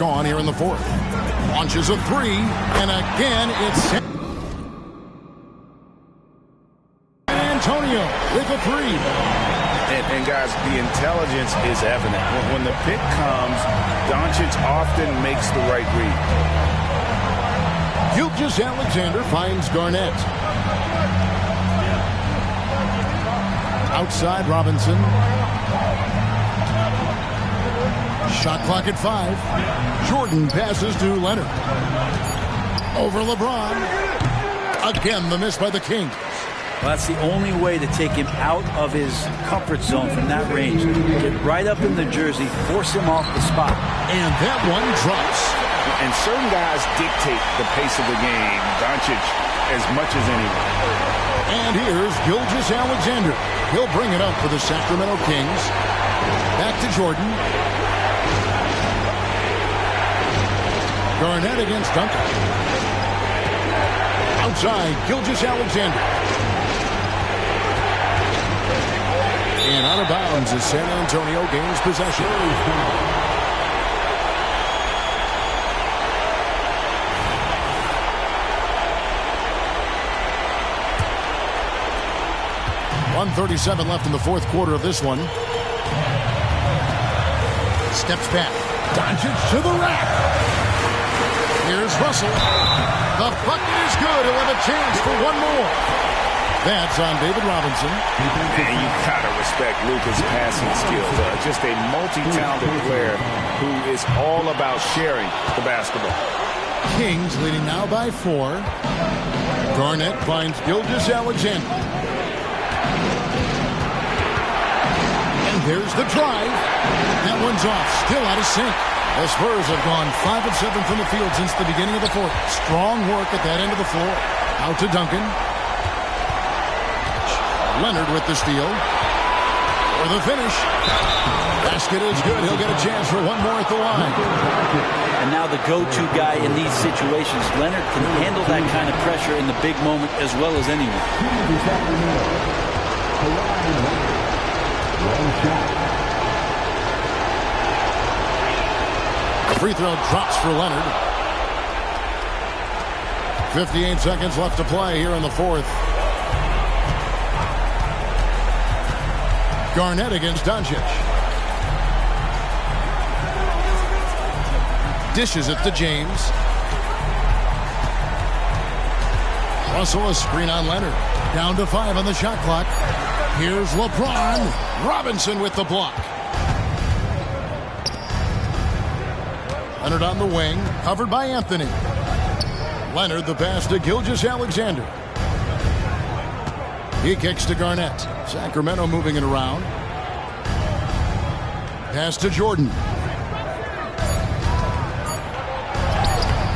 gone here in the fourth. Launches a three, and again it's San Antonio with a three. And guys, the intelligence is evident. When the pick comes, Doncic often makes the right read. Gilgeous-Alexander finds Garnett. Outside Robinson. Shot clock at 5. Jordan passes to Leonard. Over LeBron. Again, the miss by the Kings. Well, that's the only way to take him out of his comfort zone from that range. Get right up in the jersey, force him off the spot. And that one drops. And certain guys dictate the pace of the game. Doncic as much as anyone. And here's Gilgeous-Alexander. He'll bring it up for the Sacramento Kings. Back to Jordan. Garnett against Duncan. Outside, Gilgeous-Alexander. And out of bounds as San Antonio gains possession. .137 left in the fourth quarter of this one. Steps back. Doncic to the rack. Here's Russell. The bucket is good. He'll have a chance for one more. That's on David Robinson. And you gotta respect Luka's passing skills. Just a multi-talented player who is all about sharing the basketball. Kings leading now by 4. Garnett finds Gilgeous-Alexander. And there's the drive. That one's off. Still out of sync. The Spurs have gone 5 of 7 from the field since the beginning of the fourth. Strong work at that end of the floor. Out to Duncan. Leonard with the steal. For the finish. Basket is good. He'll get a chance for one more at the line. And now the go-to guy in these situations. Leonard can handle that kind of pressure in the big moment as well as anyone. The free throw drops for Leonard. 58 seconds left to play here in the fourth. Garnett against Doncic. Dishes it to James. Russell, a screen on Leonard. Down to 5 on the shot clock. Here's LeBron. Robinson with the block. Leonard on the wing. Covered by Anthony. Leonard the pass to Gilgeous-Alexander. He kicks to Garnett. Sacramento moving it around. Pass to Jordan.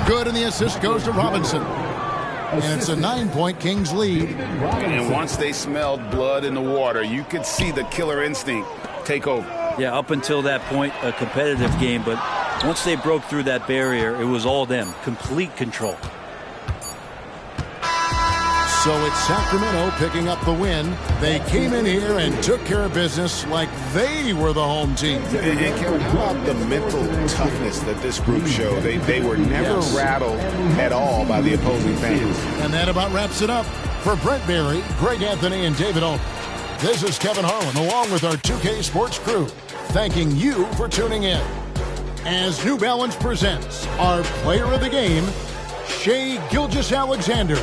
Good, and the assist goes to Robinson. And it's a 9-point Kings lead. And once they smelled blood in the water, you could see the killer instinct take over. Yeah, up until that point, a competitive game. But once they broke through that barrier, it was all them. Complete control. So it's Sacramento picking up the win. They came in here and took care of business like they were the home team. And Kevin, how about the mental toughness that this group showed? They were never rattled at all by the opposing fans. And that about wraps it up. For Brent Barry, Greg Anthony, and David Oak, this is Kevin Harlan along with our 2K Sports crew, thanking you for tuning in. As New Balance presents our player of the game, Shai Gilgeous-Alexander.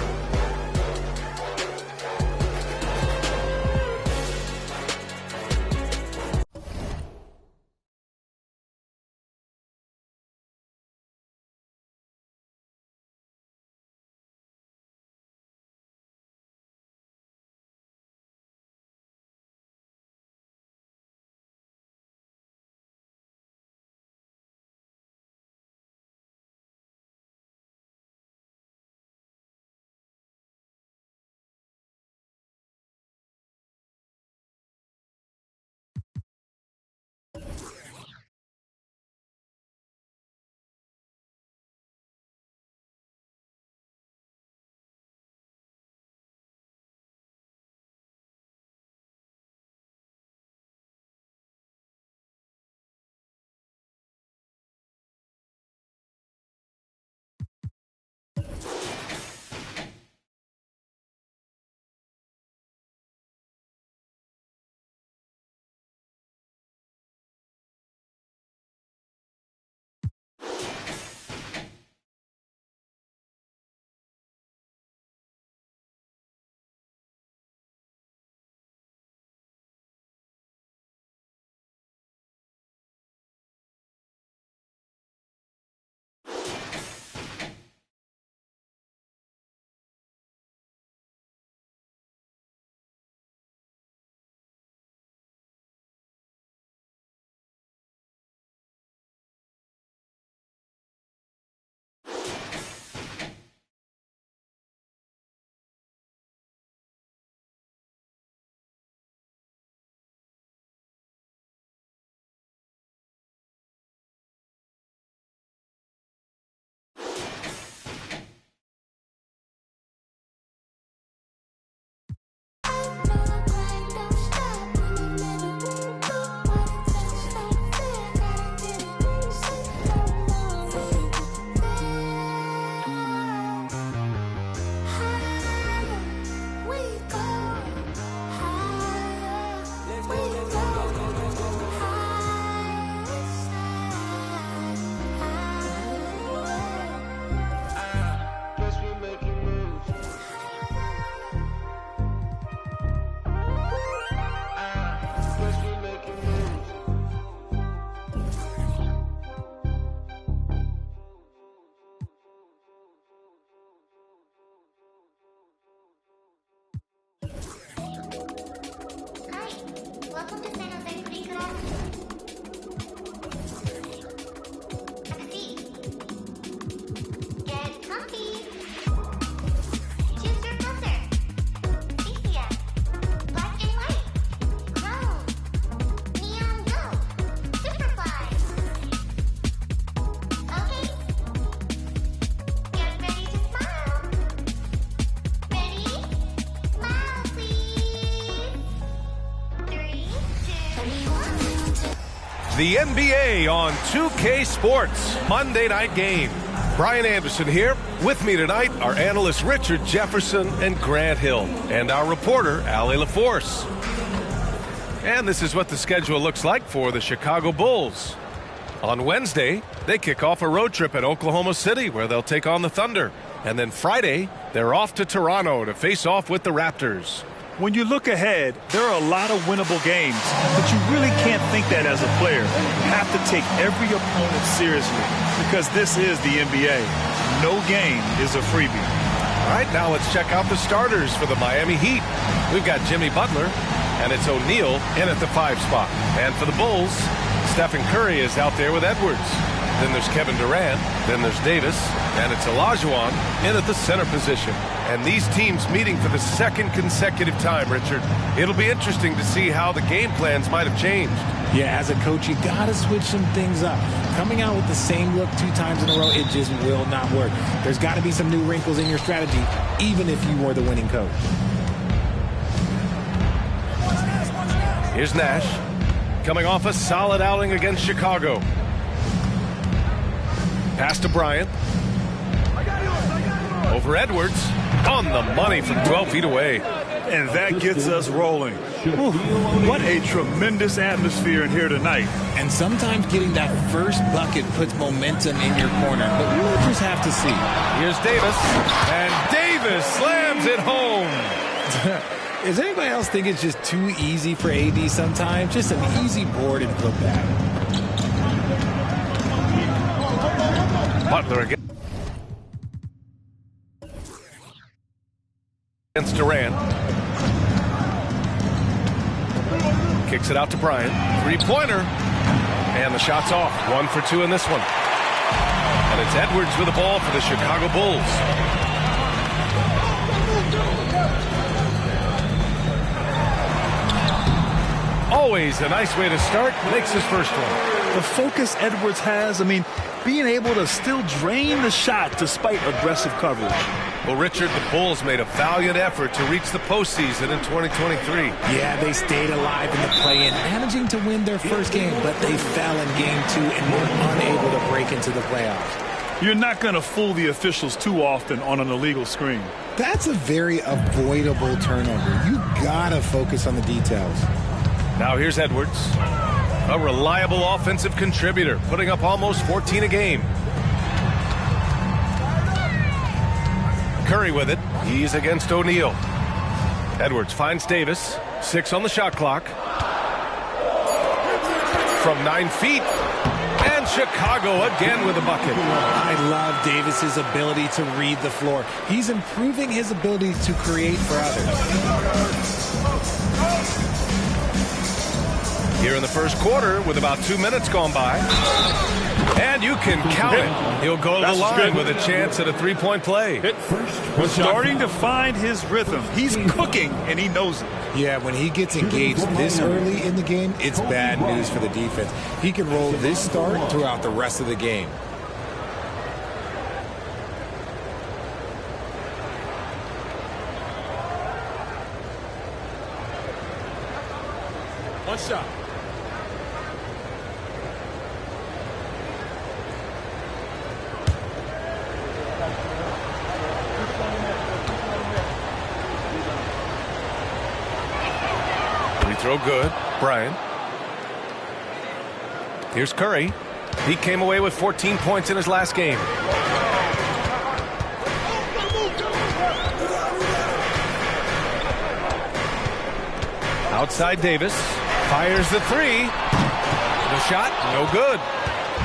the NBA on 2K Sports Monday Night Game. Brian Anderson here. With me tonight are analysts Richard Jefferson and Grant Hill, and our reporter, Allie LaForce. And this is what the schedule looks like for the Chicago Bulls. On Wednesday, they kick off a road trip at Oklahoma City, where they'll take on the Thunder. And then Friday, they're off to Toronto to face off with the Raptors. When you look ahead, there are a lot of winnable games, but you really can't think that as a player. You have to take every opponent seriously because this is the NBA. No game is a freebie. All right, now let's check out the starters for the Miami Heat. We've got Jimmy Butler, and it's O'Neal in at the 5 spot. And for the Bulls, Stephen Curry is out there with Edwards. Then there's Kevin Durant, then there's Davis, and it's Olajuwon in at the center position. And these teams meeting for the second consecutive time, Richard. It'll be interesting to see how the game plans might have changed. Yeah, as a coach, you got to switch some things up. Coming out with the same look 2 times in a row, it just will not work. There's got to be some new wrinkles in your strategy, even if you were the winning coach. Here's Nash, coming off a solid outing against Chicago. Pass to Bryant. Over Edwards. On the money from 12 feet away. And that gets us rolling. Ooh, what a tremendous atmosphere in here tonight. And sometimes getting that first bucket puts momentum in your corner, but we'll just have to see. Here's Davis. And Davis slams it home. Does anybody else think it's just too easy for AD sometimes? Just an easy board and put back. Butler against Durant. Kicks it out to Bryant. 3-pointer. And the shot's off. 1 for 2 in this one. And it's Edwards with the ball for the Chicago Bulls. Always a nice way to start. Makes his first one. The focus Edwards has, being able to still drain the shot despite aggressive coverage. Well, Richard, the Bulls made a valiant effort to reach the postseason in 2023. Yeah, they stayed alive in the play-in, managing to win their first game, but they fell in game 2 and were unable to break into the playoffs. You're not going to fool the officials too often on an illegal screen. That's a very avoidable turnover. You gotta focus on the details. Now here's Edwards, a reliable offensive contributor, putting up almost 14 a game. Curry with it. He's against O'Neal. Edwards finds Davis. 6 on the shot clock. From 9 feet. And Chicago again with a bucket. I love Davis's ability to read the floor. He's improving his ability to create for others. Here in the first quarter with about 2 minutes gone by. And you can count it. He'll go to the line with a chance at a 3-point play. We're starting to find his rhythm. He's cooking, and he knows it. Yeah, when he gets engaged this early in the game, it's bad news for the defense. He can roll this start throughout the rest of the game. One shot. Throw good. Bryant. Here's Curry. He came away with 14 points in his last game. Outside Davis. Fires the 3. The shot, no good.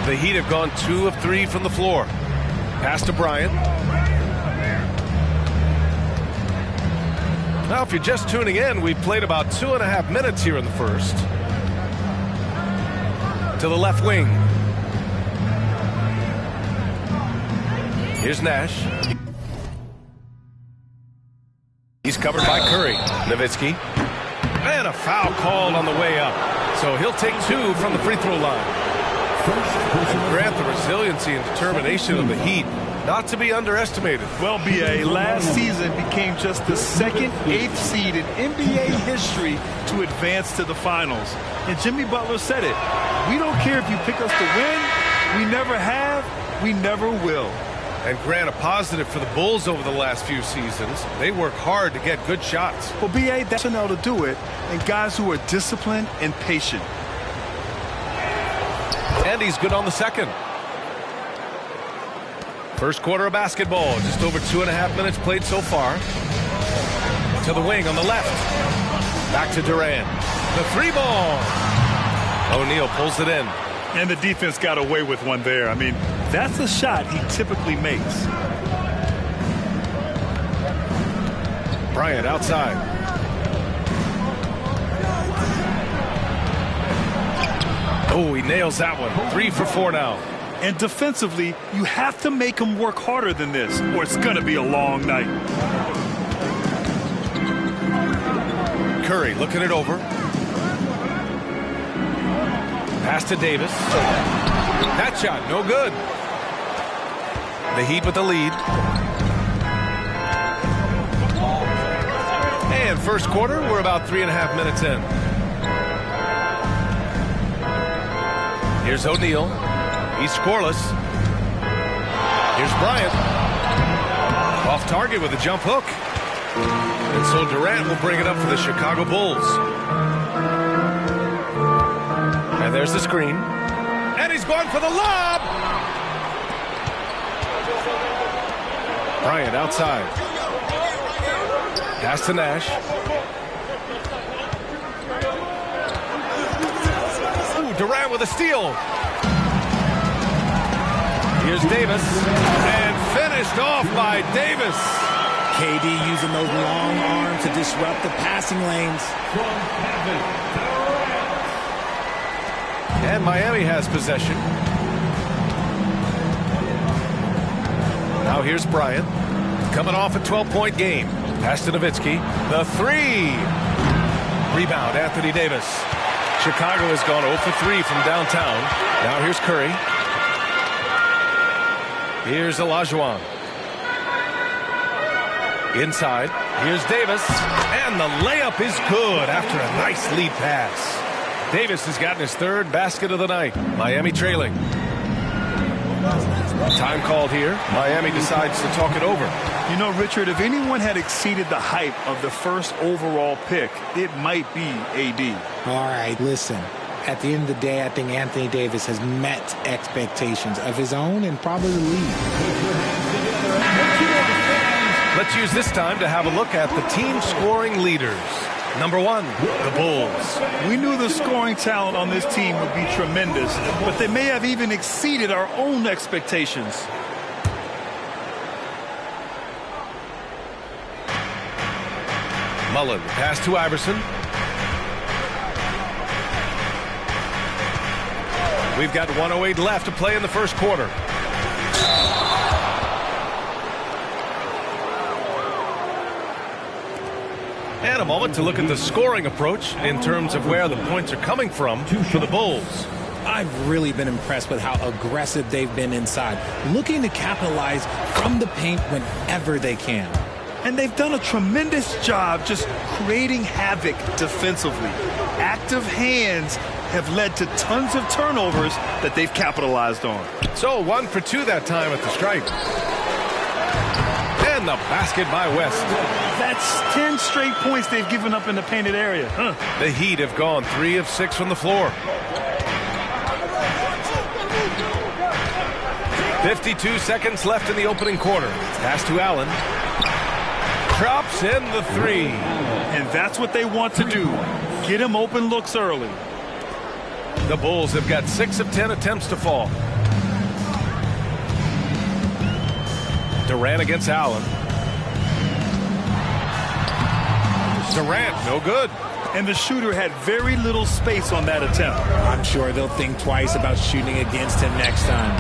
The Heat have gone 2 of 3 from the floor. Pass to Bryant. Now, if you're just tuning in, we've played about 2.5 minutes here in the first. To the left wing. Here's Nash. He's covered by Curry. Nowitzki. And a foul called on the way up. So he'll take 2 from the free throw line. And Grant, the resiliency and determination of the Heat, not to be underestimated. Well, B.A., last season became just the second 8th seed in NBA history to advance to the finals. And Jimmy Butler said it. We don't care if you pick us to win. We never have. We never will. And Grant, a positive for the Bulls over the last few seasons. They work hard to get good shots. Well, B.A., that's enough to do it, and guys who are disciplined and patient. And he's good on the second. First quarter of basketball, just over 2.5 minutes played so far. To the wing on the left. Back to Durant. The three ball. O'Neal pulls it in. And the defense got away with one there. I mean, that's a shot he typically makes. Bryant outside. Oh, he nails that one. 3 for 4 now. And defensively, you have to make him work harder than this, or it's going to be a long night. Curry looking it over. Pass to Davis. That shot, no good. The Heat with the lead. And first quarter, we're about 3.5 minutes in. Here's O'Neal. He's scoreless. Here's Bryant. Off target with a jump hook. And so Durant will bring it up for the Chicago Bulls. And there's the screen. And he's going for the lob. Bryant outside. Pass to Nash. Ooh, Durant with a steal. Here's Davis. And finished off by Davis. KD using those long arms to disrupt the passing lanes. And Miami has possession. Now here's Bryant. Coming off a 12-point game. Pass to Nowitzki. The three. Rebound, Anthony Davis. Chicago has gone 0 for 3 from downtown. Now here's Curry. Here's Olajuwon. Inside. Here's Davis. And the layup is good after a nice lead pass. Davis has gotten his third basket of the night. Miami trailing. Time called here. Miami decides to talk it over. You know, Richard, if anyone had exceeded the hype of the first overall pick, it might be AD. All right, listen. At the end of the day, I think Anthony Davis has met expectations of his own and probably the league. Let's use this time to have a look at the team scoring leaders. Number 1, the Bulls. We knew the scoring talent on this team would be tremendous, but they may have even exceeded our own expectations. Mullen, pass to Iverson. We've got 1:08 left to play in the first quarter. And a moment to look at the scoring approach in terms of where the points are coming from for the Bulls. I've really been impressed with how aggressive they've been inside, looking to capitalize from the paint whenever they can. And they've done a tremendous job just creating havoc defensively. Active hands have led to tons of turnovers that they've capitalized on. So 1 for 2 that time at the stripe. And the basket by West. That's 10 straight points they've given up in the painted area. The Heat have gone 3 of 6 from the floor. 52 seconds left in the opening quarter. Pass to Allen. Drops in the 3. And that's what they want to do. Get him open looks early. The Bulls have got 6 of 10 attempts to fall. Durant against Allen. Durant, no good. And the shooter had very little space on that attempt. I'm sure they'll think twice about shooting against him next time.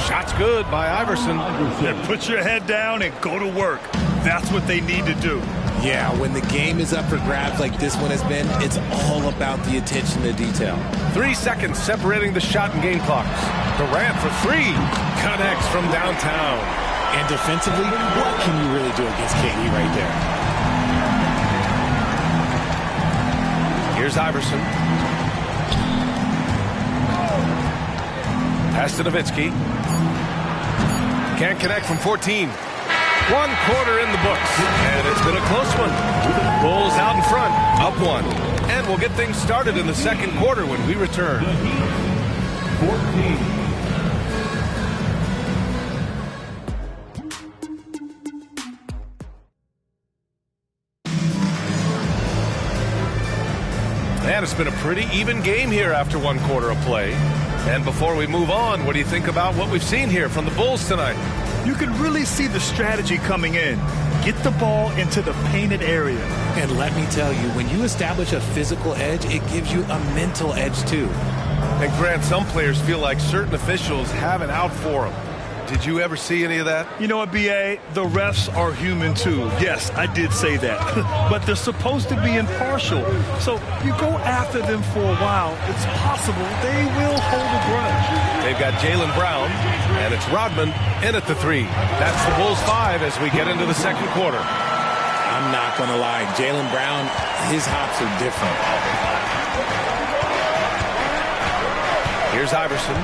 Shot's good by Iverson. Then put your head down and go to work. That's what they need to do. Yeah, when the game is up for grabs like this one has been, it's all about the attention to detail. 3 seconds separating the shot and game clocks. Durant for three. Connects from downtown. And defensively, what can you really do against KD right there? Here's Iverson. Pass to Nowitzki. Can't connect from 14. 1 quarter in the books, and it's been a close one. Bulls out in front, up 1. And we'll get things started in the second quarter when we return. 14. And it's been a pretty even game here after 1 quarter of play. And before we move on, what do you think about what we've seen here from the Bulls tonight? You can really see the strategy coming in. Get the ball into the painted area. And let me tell you, when you establish a physical edge, it gives you a mental edge too. And Grant, some players feel like certain officials have it out for them. Did you ever see any of that? You know what, B.A.? The refs are human too. Yes, I did say that. But they're supposed to be impartial. So you go after them for a while, it's possible they will hold a grudge. They've got Jaylen Brown, and it's Rodman in at the 3. That's the Bulls 5 as we get into the second quarter. I'm not going to lie. Jaylen Brown, his hops are different. Here's Iverson.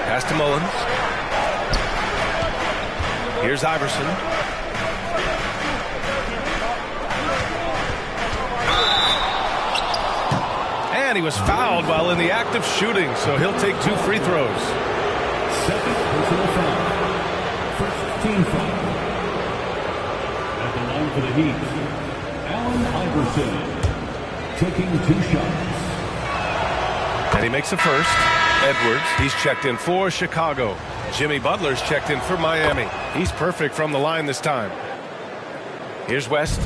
Pass to Mullins. Here's Iverson. And he was fouled while in the act of shooting, so he'll take 2 free throws. Second personal foul. First team foul. At the line for the Heat, Allen Iverson taking 2 shots. And he makes the first. Edwards, he's checked in for Chicago. Jimmy Butler's checked in for Miami. He's perfect from the line this time. Here's West.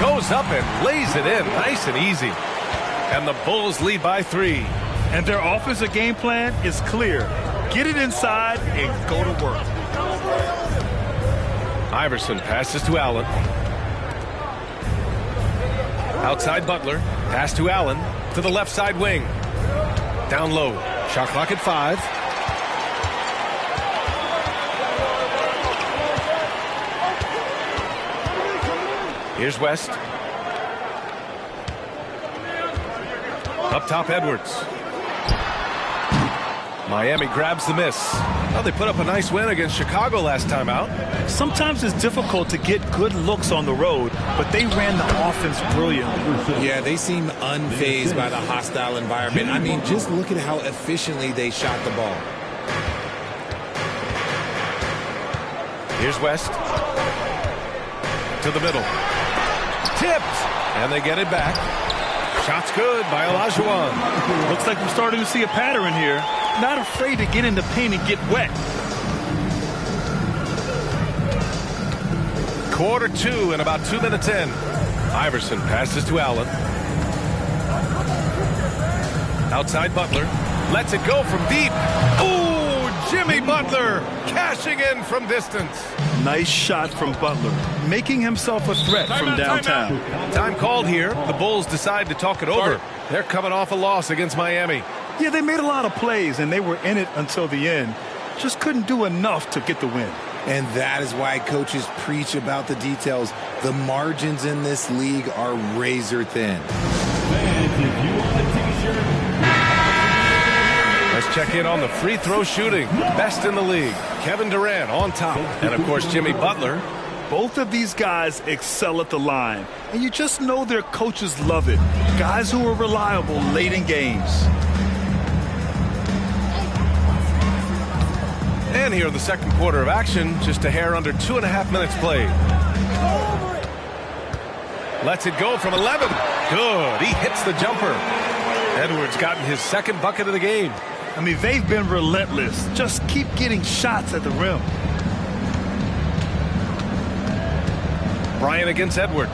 Goes up and lays it in nice and easy. And the Bulls lead by 3. And their offensive game plan is clear. Get it inside and go to work. Iverson passes to Allen. Outside Butler. Pass to Allen. To the left side wing. Down low. Shot clock at 5. Here's West. Up top, Edwards. Miami grabs the miss. Well, they put up a nice win against Chicago last time out. Sometimes it's difficult to get good looks on the road, but they ran the offense brilliantly. Yeah, they seem unfazed by the hostile environment. I mean, just look at how efficiently they shot the ball. Here's West. To the middle. Tipped. And they get it back. Shot's good by Olajuwon. Looks like we're starting to see a pattern here. Not afraid to get in the paint and get wet. Quarter 2 and about 2 minutes in. Iverson passes to Allen. Outside Butler. Lets it go from deep. Ooh, Jimmy Butler cashing in from distance. Nice shot from Butler, making himself a threat from downtown. Time called here. The Bulls decide to talk it over. They're coming off a loss against Miami. Yeah, they made a lot of plays, and they were in it until the end. Just couldn't do enough to get the win. And that is why coaches preach about the details. The margins in this league are razor thin. Fans, if you want a t-shirt. Let's check in on the free throw shooting. Best in the league. Kevin Durant on top. And, of course, Jimmy Butler. Both of these guys excel at the line. And you just know their coaches love it. Guys who are reliable late in games. And here in the second quarter of action, just a hair under 2.5 minutes played. Lets it go from 11. Good. He hits the jumper. Edwards gotten his second bucket of the game. I mean, they've been relentless. Just keep getting shots at the rim. Bryant against Edwards.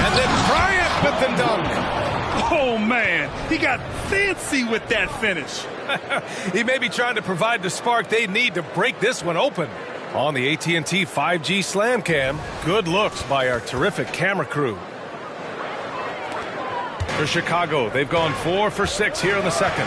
And then Bryant with the dunk. Oh, man. He got fancy with that finish. He may be trying to provide the spark they need to break this one open. On the AT&T 5G Slam Cam, good looks by our terrific camera crew. For Chicago, they've gone 4 for 6 here in the second.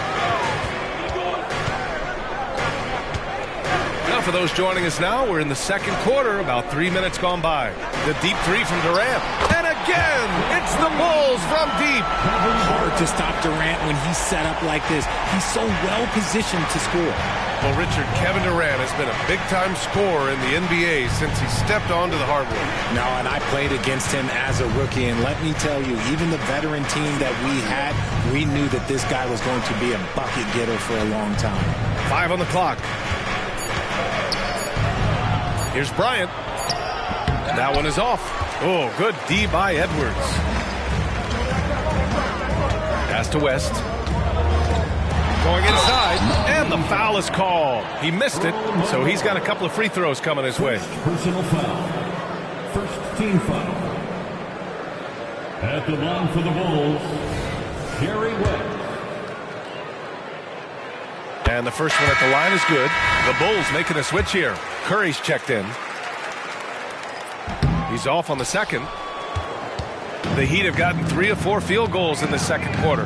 Now for those joining us now, we're in the second quarter, about 3 minutes gone by. The deep three from Durant. And again, it's the Bulls from deep. Hard to stop Durant when he's set up like this. He's so well positioned to score. Well, Richard, Kevin Durant has been a big-time scorer in the NBA since he stepped onto the hardwood. No, and I played against him as a rookie, and let me tell you, even the veteran team that we had, we knew that this guy was going to be a bucket getter for a long time. 5 on the clock. Here's Bryant. That one is off. Oh, good D by Edwards. Pass to West. Going inside, and the foul is called. He missed it, so he's got a couple of free throws coming his way. Personal foul. First team foul. At the line for the Bulls, Jerry West. And the first one at the line is good. The Bulls making a switch here. Curry's checked in. He's off on the second. The Heat have gotten 3 of 4 field goals in the second quarter.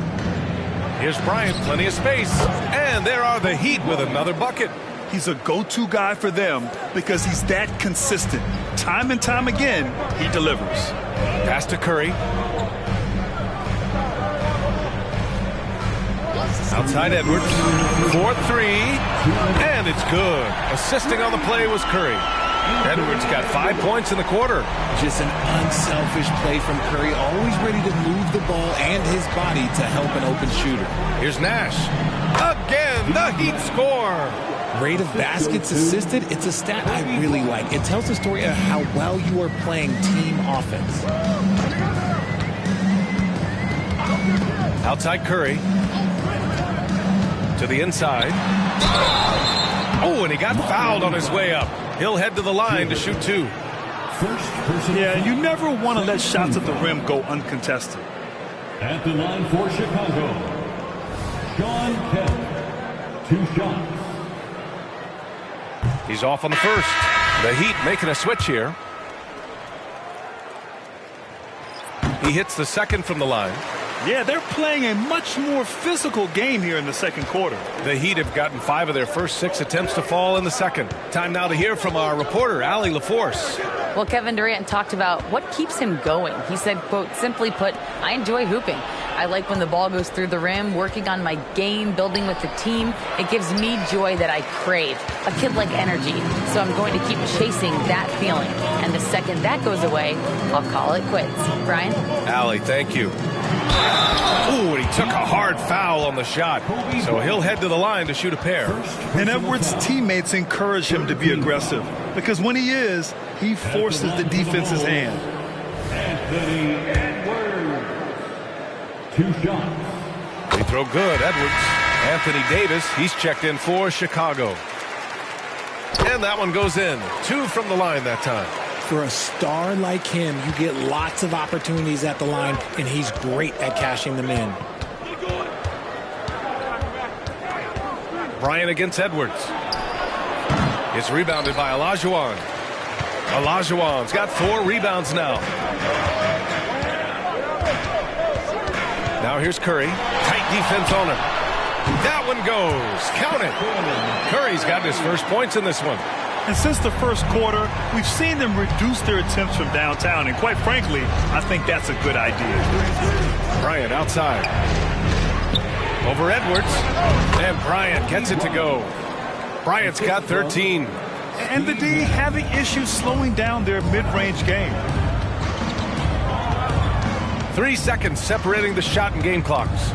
Here's Bryant, plenty of space. And there are the Heat with another bucket. He's a go-to guy for them because he's that consistent. Time and time again, he delivers. Pass to Curry. Outside Edwards. 4-3. And it's good. Assisting on the play was Curry. Edwards got 5 points in the quarter. Just an unselfish play from Curry, always ready to move the ball and his body to help an open shooter. Here's Nash. Again, the Heat score. Rate of baskets assisted, it's a stat I really like. It tells the story of how well you are playing team offense. Outside Curry. To the inside. Oh, and he got fouled on his way up. He'll head to the line to shoot 2. Yeah, you never want to let shots at the rim go uncontested. At the line for Chicago, Sean Kemp. 2 shots. He's off on the first. The Heat making a switch here. He hits the second from the line. Yeah, they're playing a much more physical game here in the second quarter. The Heat have gotten 5 of their first 6 attempts to fall in the second. Time now to hear from our reporter, Allie LaForce. Well, Kevin Durant talked about what keeps him going. He said, quote, simply put, I enjoy hooping. I like when the ball goes through the rim, working on my game, building with the team. It gives me joy that I crave, a kid-like energy. So I'm going to keep chasing that feeling. And the second that goes away, I'll call it quits. Brian? Allie, thank you. Ooh, and he took a hard foul on the shot. So he'll head to the line to shoot a pair. And Edwards' teammates encourage him to be aggressive because when he is, he forces the defense's hand. Anthony Edwards. 2 shots. They throw good, Edwards. Anthony Davis, he's checked in for Chicago. And that one goes in. 2 from the line that time. For a star like him, you get lots of opportunities at the line, and he's great at cashing them in. Bryant against Edwards. It's rebounded by Olajuwon. Olajuwon's got 4 rebounds now. Now here's Curry. Tight defense on him. That one goes. Count it. Curry's got his first points in this one. And since the first quarter, we've seen them reduce their attempts from downtown. And quite frankly, I think that's a good idea. Bryant outside. Over Edwards. And Bryant gets it to go. Bryant's got 13. And the D having issues slowing down their mid-range game. 3 seconds separating the shot and game clocks.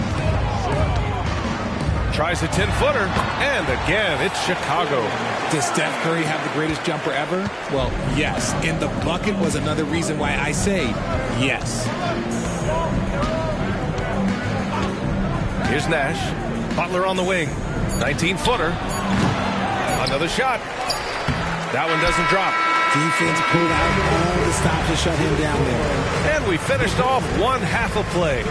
Tries a 10-footer, and again, it's Chicago. Does Steph Curry have the greatest jumper ever? Well, yes. And the bucket was another reason why I say yes. Here's Nash. Butler on the wing. 19-footer. Another shot. That one doesn't drop. Defense pulled out all the stops to shut him down there. And we finished off one half of play.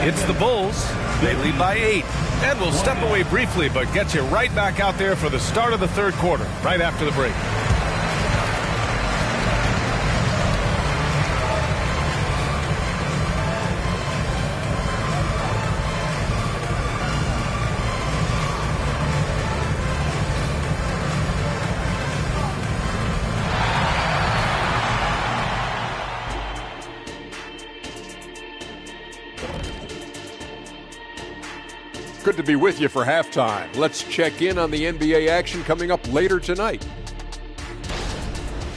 It's the Bulls. They lead by 8. And we'll step away briefly, but get you right back out there for the start of the third quarter, right after the break. Good to be with you for halftime. Let's check in on the NBA action coming up later tonight.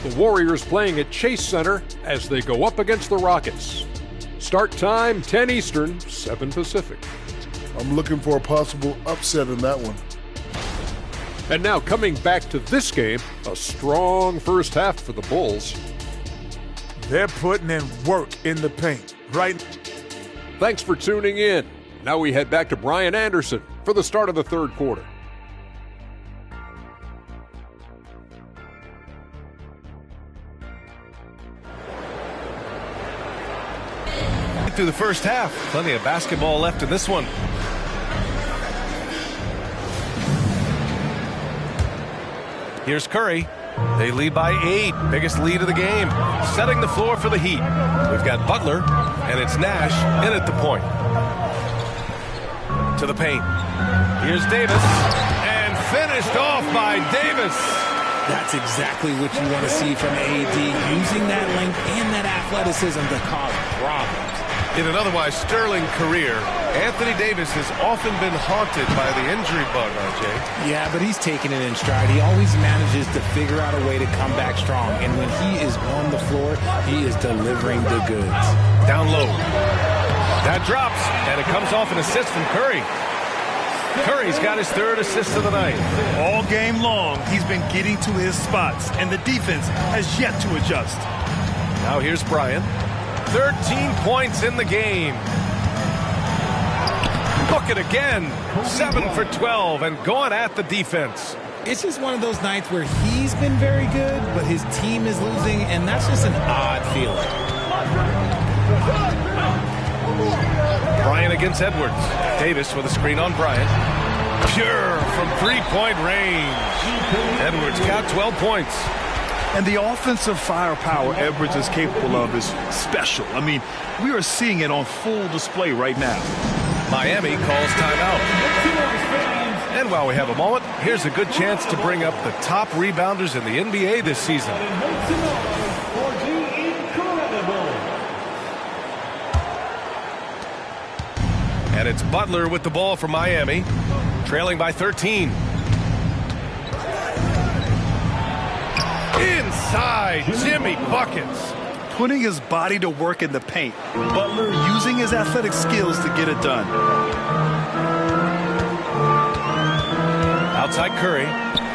The Warriors playing at Chase Center as they go up against the Rockets. Start time 10 Eastern, 7 Pacific. I'm looking for a possible upset in that one. And now coming back to this game, a strong first half for the Bulls. They're putting in work in the paint, right? Thanks for tuning in. Now we head back to Brian Anderson for the start of the third quarter. Through the first half, plenty of basketball left in this one. Here's Curry. They lead by 8, biggest lead of the game, setting the floor for the Heat. We've got Butler, and it's Nash in at the point. To the paint. Here's Davis, and finished off by Davis. That's exactly what you want to see from AD, using that length and that athleticism to cause problems. In an otherwise sterling career, Anthony Davis has often been haunted by the injury bug, RJ. Yeah, but he's taking it in stride. He always manages to figure out a way to come back strong. And when he is on the floor, he is delivering the goods. Down low. That drops, and it comes off an assist from Curry. Curry's got his third assist of the night. All game long, he's been getting to his spots, and the defense has yet to adjust. Now here's Bryant. 13 points in the game. Book it again. 7 for 12 and going at the defense. It's just one of those nights where he's been very good, but his team is losing, and that's just an odd feeling. Bryant against Edwards. Davis with a screen on Bryant. Pure from three-point range. Edwards got 12 points. And the offensive firepower Edwards is capable of is special. I mean, we are seeing it on full display right now. Miami calls timeout. And while we have a moment, here's a good chance to bring up the top rebounders in the NBA this season. And it's Butler with the ball for Miami, trailing by 13. Inside, Jimmy buckets. Putting his body to work in the paint. Butler using his athletic skills to get it done. Outside Curry,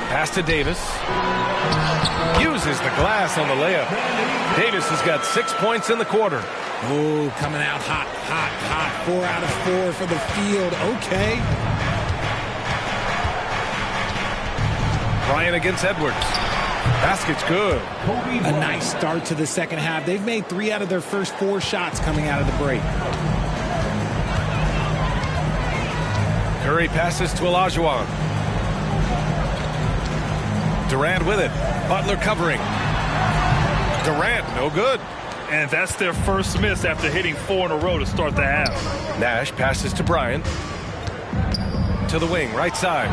pass to Davis. Uses the glass on the layup. Davis has got 6 points in the quarter. Oh, coming out hot, hot, hot. 4 out of 4 for the field. Okay. Bryant against Edwards. Basket's good. A nice start to the second half. They've made 3 out of their first 4 shots coming out of the break. Curry passes to Olajuwon. Durant with it. Butler covering. Durant, no good. And that's their first miss after hitting 4 in a row to start the half. Nash passes to Bryant. To the wing, right side.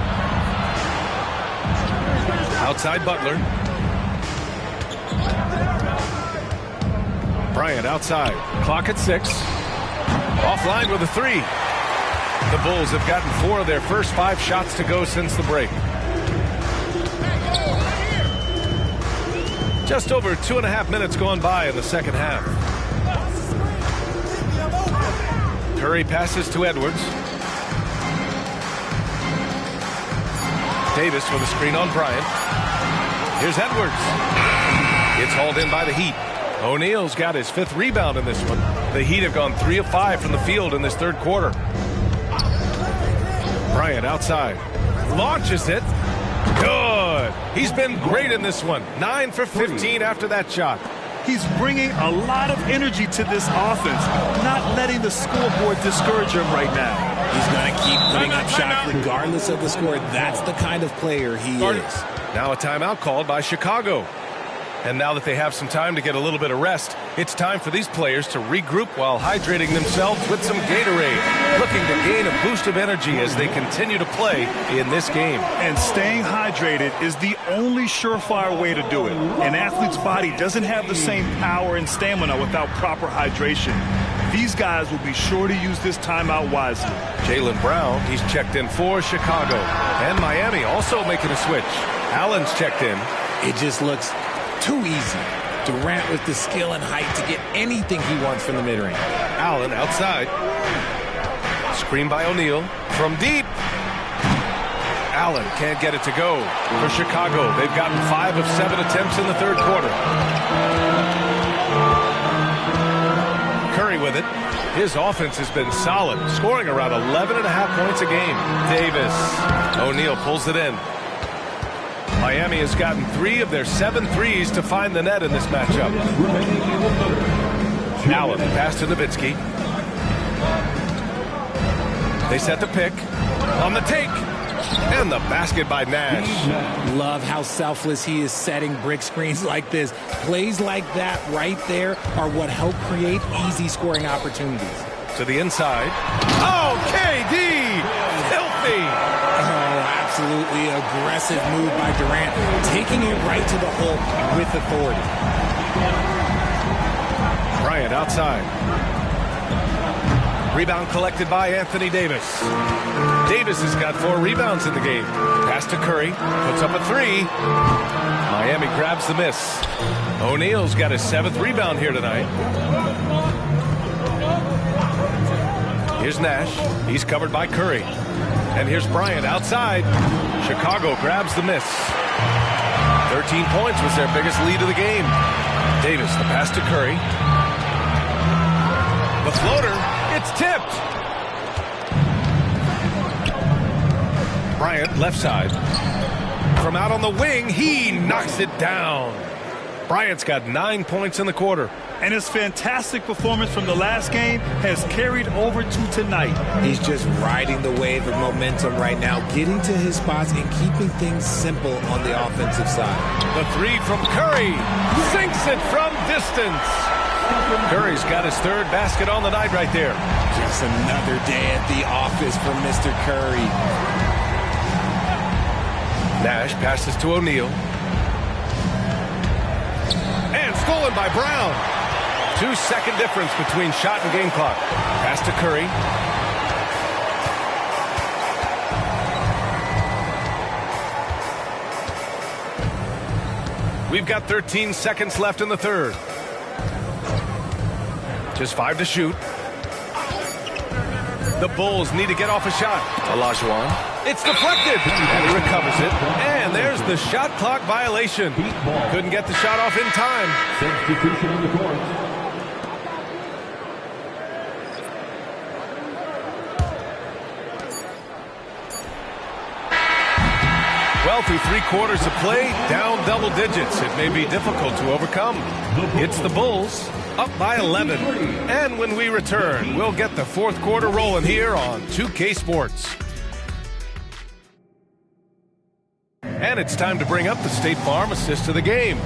Outside Butler. Bryant outside. Clock at 6. Offline with a 3. The Bulls have gotten 4 of their first 5 shots to go since the break. Just over 2.5 minutes gone by in the second half. Curry passes to Edwards. Davis with a screen on Bryant. Here's Edwards. It's hauled in by the Heat. O'Neal's got his 5th rebound in this one. The Heat have gone 3 of 5 from the field in this third quarter. Bryant outside. Launches it. Good. He's been great in this one. 9 for 15 after that shot. He's bringing a lot of energy to this offense, not letting the scoreboard discourage him right now. He's going to keep putting up shots regardless of the score. That's the kind of player he is. Now a timeout called by Chicago. And now that they have some time to get a little bit of rest, it's time for these players to regroup while hydrating themselves with some Gatorade, looking to gain a boost of energy as they continue to play in this game. And staying hydrated is the only surefire way to do it. An athlete's body doesn't have the same power and stamina without proper hydration. These guys will be sure to use this timeout wisely. Jaylen Brown, he's checked in for Chicago. And Miami also making a switch. Allen's checked in. It just looks too easy. Durant with the skill and height to get anything he wants from the mid-range. Allen outside. Screen by O'Neal. From deep. Allen can't get it to go. For Chicago, they've gotten 5 of 7 attempts in the third quarter. Curry with it. His offense has been solid, scoring around 11.5 points a game. Davis. O'Neal pulls it in. Miami has gotten 3 of their 7 threes to find the net in this matchup. Allen pass to Nowitzki. They set the pick. On the take. And the basket by Nash. Love how selfless he is setting brick screens like this. Plays like that right there are what help create easy scoring opportunities. To the inside. Oh, KD! Filthy! Absolutely aggressive move by Durant, taking it right to the hole with authority. Bryant outside. Rebound collected by Anthony Davis. Davis has got 4 rebounds in the game. Pass to Curry, puts up a 3. Miami grabs the miss. O'Neal's got his 7th rebound here tonight. Here's Nash. He's covered by Curry. And here's Bryant outside. Chicago grabs the miss. 13 points was their biggest lead of the game. Davis, the pass to Curry. The floater, it's tipped. Bryant, left side. From out on the wing, he knocks it down. Bryant's got 9 points in the quarter. And his fantastic performance from the last game has carried over to tonight. He's just riding the wave of momentum right now, getting to his spots and keeping things simple on the offensive side. The 3 from Curry. Sinks it from distance. Curry's got his 3rd basket on the night right there. Just another day at the office for Mr. Curry. Nash passes to O'Neal. And stolen by Brown. 2-second difference between shot and game clock. Pass to Curry. We've got 13 seconds left in the third. Just 5 to shoot. The Bulls need to get off a shot. Olajuwon. It's deflected. And he recovers it. And there's the shot clock violation. Couldn't get the shot off in time. Substitution on the court. Well, through 3 quarters of play, down double digits. It may be difficult to overcome. It's the Bulls, up by 11. And when we return, we'll get the 4th quarter rolling here on 2K Sports. And it's time to bring up the State Farm assist of the game.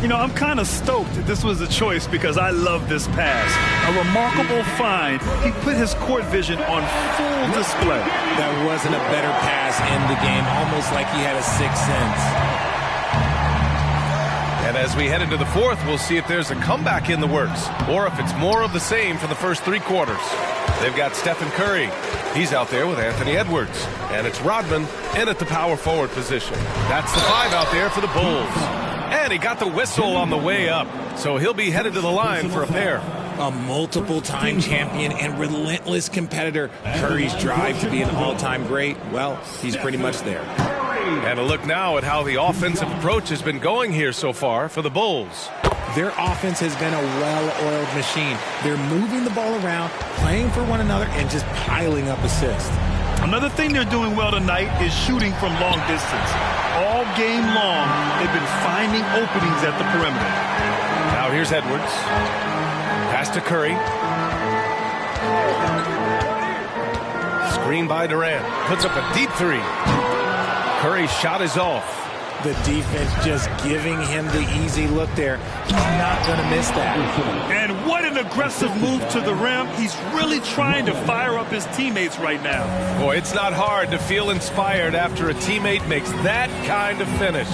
You know, I'm kind of stoked that this was a choice because I love this pass. A remarkable find. He put his court vision on full display. That wasn't a better pass in the game, almost like he had a 6th sense. And as we head into the 4th, we'll see if there's a comeback in the works or if it's more of the same for the first 3 quarters. They've got Stephen Curry. He's out there with Anthony Edwards. And it's Rodman in at the power forward position. That's the 5 out there for the Bulls. And he got the whistle on the way up, so he'll be headed to the line for a pair. A multiple-time champion and relentless competitor. Curry's drive to be an all-time great, well, he's pretty much there. And a look now at how the offensive approach has been going here so far for the Bulls. Their offense has been a well-oiled machine. They're moving the ball around, playing for one another, and just piling up assists. Another thing they're doing well tonight is shooting from long distance. All game long, they've been finding openings at the perimeter. Now here's Edwards. Pass to Curry. Screen by Durant. Puts up a deep three. Curry's shot is off. The defense just giving him the easy look there. He's not going to miss that. And what an aggressive move to the rim. He's really trying to fire up his teammates right now. Boy, it's not hard to feel inspired after a teammate makes that kind of finish.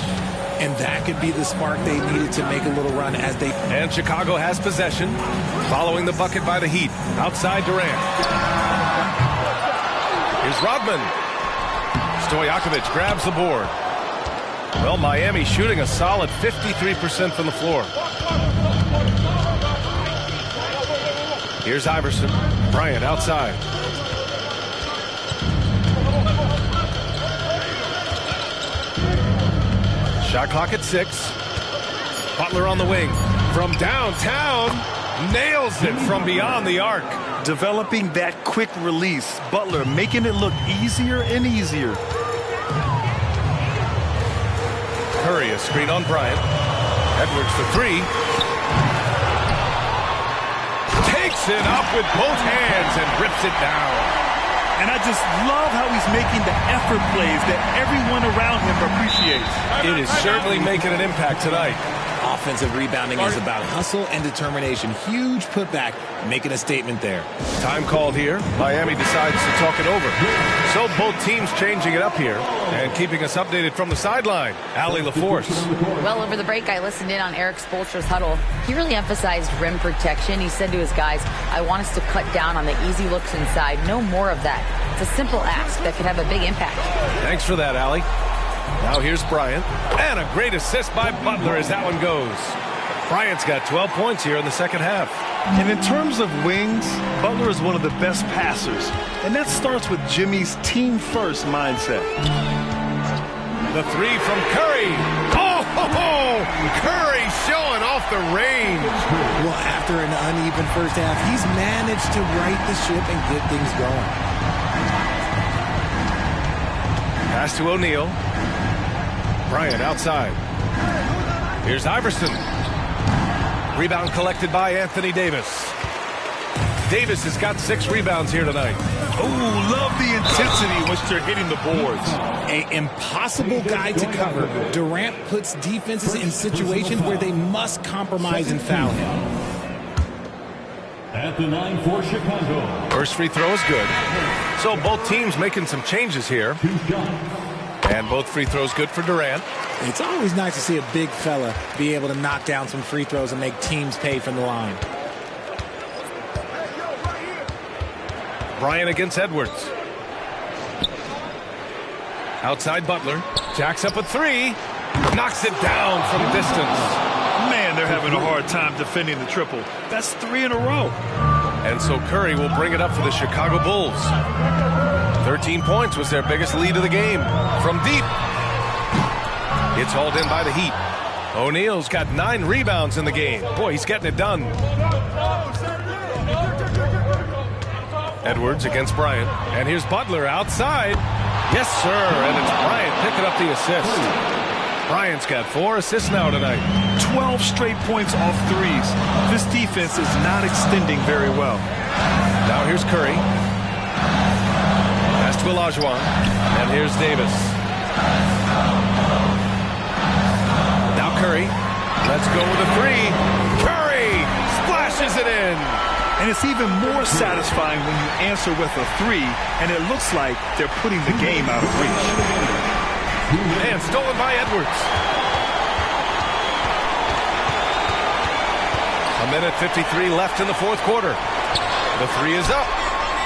And that could be the spark they needed to make a little run as they... And Chicago has possession, following the bucket by the Heat. Outside Durant. Here's Rodman. Stojakovic grabs the board. Well, Miami shooting a solid 53% from the floor. Here's Iverson. Bryant outside. Shot clock at 6. Butler on the wing. From downtown. Nails it from beyond the arc. Developing that quick release. Butler making it look easier and easier. Curry, a screen on Bryant. Edwards for 3. Takes it up with both hands and rips it down. And I just love how he's making the effort plays that everyone around him appreciates. It is certainly making an impact tonight. Offensive rebounding is about hustle and determination. Huge putback, making a statement there. Time called here. Miami decides to talk it over. So both teams changing it up here and keeping us updated from the sideline. Allie LaForce. Well, over the break, I listened in on Eric Spoelstra's huddle. He really emphasized rim protection. He said to his guys, I want us to cut down on the easy looks inside. No more of that. It's a simple ask that could have a big impact. Thanks for that, Allie. Now here's Bryant. And a great assist by Butler as that one goes. Bryant's got 12 points here in the second half. And in terms of wings, Butler is one of the best passers. And that starts with Jimmy's team-first mindset. The 3 from Curry. Oh, Curry showing off the range. Well, after an uneven first half, he's managed to right the ship and get things going. Pass to O'Neal. Bryant outside. Here's Iverson. Rebound collected by Anthony Davis. Davis has got 6 rebounds here tonight. Oh, love the intensity in which they're hitting the boards. An impossible guy to cover. Durant puts defenses in situations where they must compromise and foul him. At the line for Chicago. First free throw is good. So both teams making some changes here. And both free throws good for Durant. It's always nice to see a big fella be able to knock down some free throws and make teams pay from the line. Bryant against Edwards. Outside Butler. Jacks up a 3. Knocks it down from distance. Man, they're having a hard time defending the triple. That's 3 in a row. And so Curry will bring it up for the Chicago Bulls. 13 points was their biggest lead of the game. From deep. It's hauled in by the Heat. O'Neal's got 9 rebounds in the game. Boy, he's getting it done. Edwards against Bryant. And here's Butler outside. Yes, sir. And it's Bryant picking up the assist. Bryant's got 4 assists now tonight. 12 straight points off threes. This defense is not extending very well. Now here's Curry. Pass to Olajuwon. And here's Davis. Now Curry. Let's go with a 3. Curry splashes it in. And it's even more satisfying when you answer with a 3, and it looks like they're putting the game out of reach. And stolen by Edwards. A minute 53 left in the fourth quarter. The 3 is up.